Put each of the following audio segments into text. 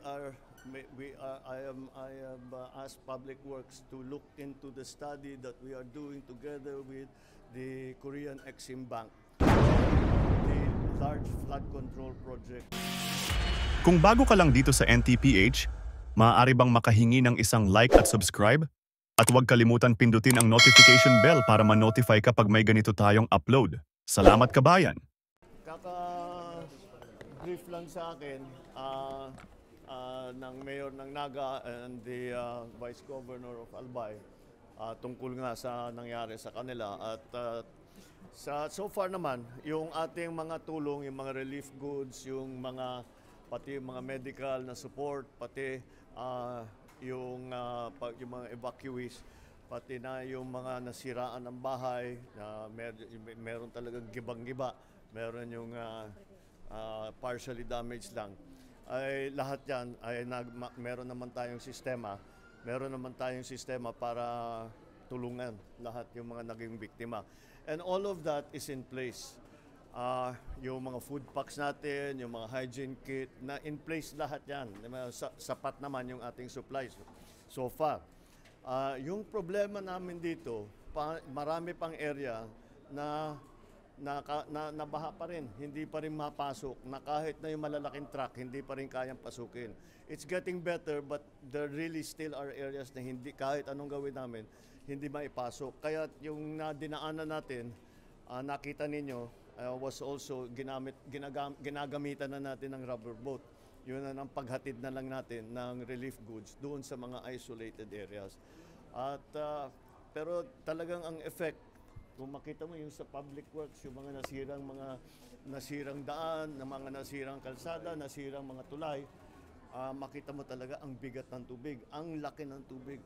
I have asked Public Works to look into the study that we are doing together with the Korean Exim Bank, the large flood control project. Kung bago ka lang dito sa NTPH, maaari bang makahingi ng isang like at subscribe? At huwag kalimutan pindutin ang notification bell para ma-notify kapag may ganito tayong upload. Salamat kabayan! Kaka-brief lang sa akin ng Mayor ng Naga and the Vice Governor of Albay tungkol nga sa nangyari sa kanila. At so far naman, yung ating mga tulong, yung mga relief goods, pati yung mga medical na support, pati yung mga evacuees, pati na yung mga nasiraan ng bahay, meron talagang gibang-giba, meron yung partially damaged lang. Ay lahat yan ay meron naman tayong sistema. Meron naman tayong sistema para tulungan lahat yung mga naging biktima. And all of that is in place. Yung mga food packs natin, yung mga hygiene kit, na in place lahat yan. Sapat naman yung ating supplies so far. Yung problema namin dito, marami pang area na nabaha pa rin, hindi pa rin mapasok, na kahit na yung malalaking truck, hindi pa rin kayang pasukin. It's getting better, but there really still are areas na hindi, kahit anong gawin namin, hindi maipasok. Kaya yung dinaanan natin, nakita ninyo, was also ginagamitan na natin ng rubber boat. Yun na ang paghatid na lang natin ng relief goods doon sa mga isolated areas. At pero talagang ang effect, kung makita mo yung sa public works, yung mga nasirang daan, mga nasirang kalsada, nasirang mga tulay, makita mo talaga ang bigat ng tubig, ang laki ng tubig.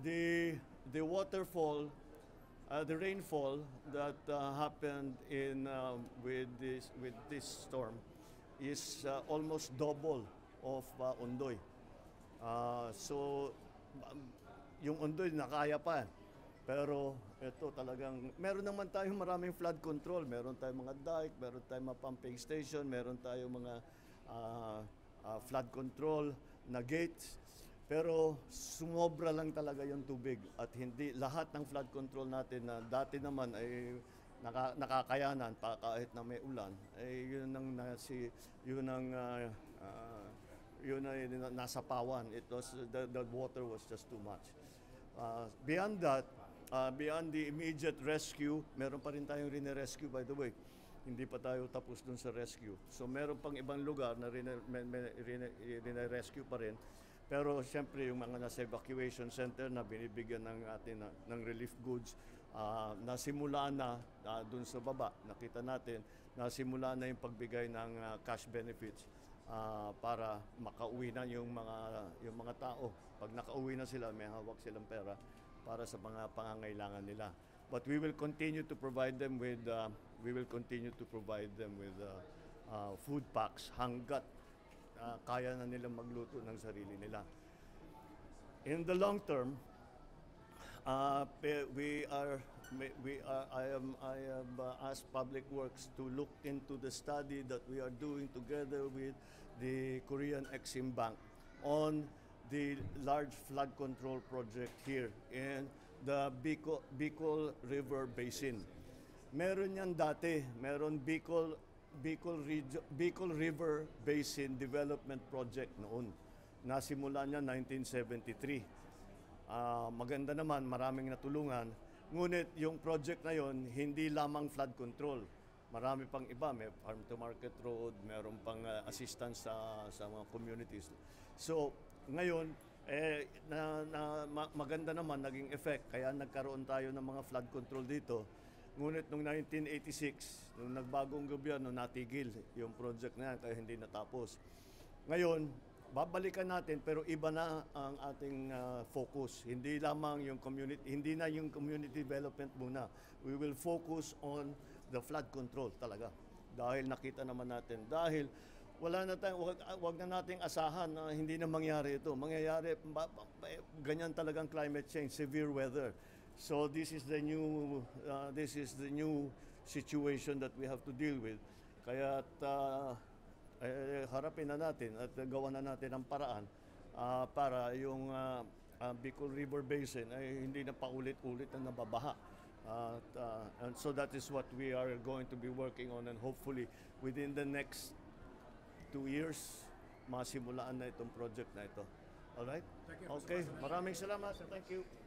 The waterfall, the rainfall that happened with this storm is almost double of Ondoy. So yung Ondoy nakaya pa. Pero ito talagang, meron naman tayong maraming flood control. Meron tayong mga dike, meron tayong mga pumping station, meron tayong mga flood control na gates. Pero sumobra lang talaga yung tubig at hindi lahat ng flood control natin na dati naman ay nakakayanan pa kahit na may ulan, ay yun ay nasapawan. It was the water was just too much. Beyond that, beyond the immediate rescue, meron pa rin tayong rine-rescue, by the way. Hindi pa tayo tapos dun sa rescue. So meron pang ibang lugar na rine-rescue pa rin. Pero siyempre yung mga nasa evacuation center na binibigyan ng relief goods, nasimula na dun sa baba. Nakita natin, nasimula na yung pagbigay ng cash benefits para makauwi na yung mga tao. Pag nakauwi na sila, may hawak silang pera para sa mga pangangailangan nila. But we will continue to provide them with food packs hanggat kaya na nilang magluto ng sarili nila. In the long term, I have asked Public Works to look into the study that we are doing together with the Korean Exim Bank on the large flood control project here in the Bicol River Basin. Meron yan dati, meron Bicol River Basin Development Project noon. Nasimula niya 1973. Maganda naman, maraming natulungan. Ngunit yung project na yon, hindi lamang flood control. Marami pang iba, may farm to market road, meron pang assistance sa mga communities. So, ngayon, maganda naman naging effect. Kaya nagkaroon tayo ng mga flood control dito. Ngunit noong 1986, nung nagbagong gobyerno, natigil yung project na yan, kaya hindi natapos. Ngayon, babalikan natin pero iba na ang ating focus. Hindi lamang yung community development muna. We will focus on the flood control talaga. Dahil nakita naman natin, dahil wala na tayong, wag na nating asahan na hindi na mangyari ito. Mangyayari, ganyan talagang climate change, severe weather. So this is the new situation that we have to deal with. Kaya harapin na natin at gawa na natin ang paraan para yung Bicol River Basin ay hindi na paulit-ulit na nababaha. And so that is what we are going to be working on, and hopefully within the next 2 years, masimulaan na itong project na ito. Alright? Okay, maraming salamat. Thank you.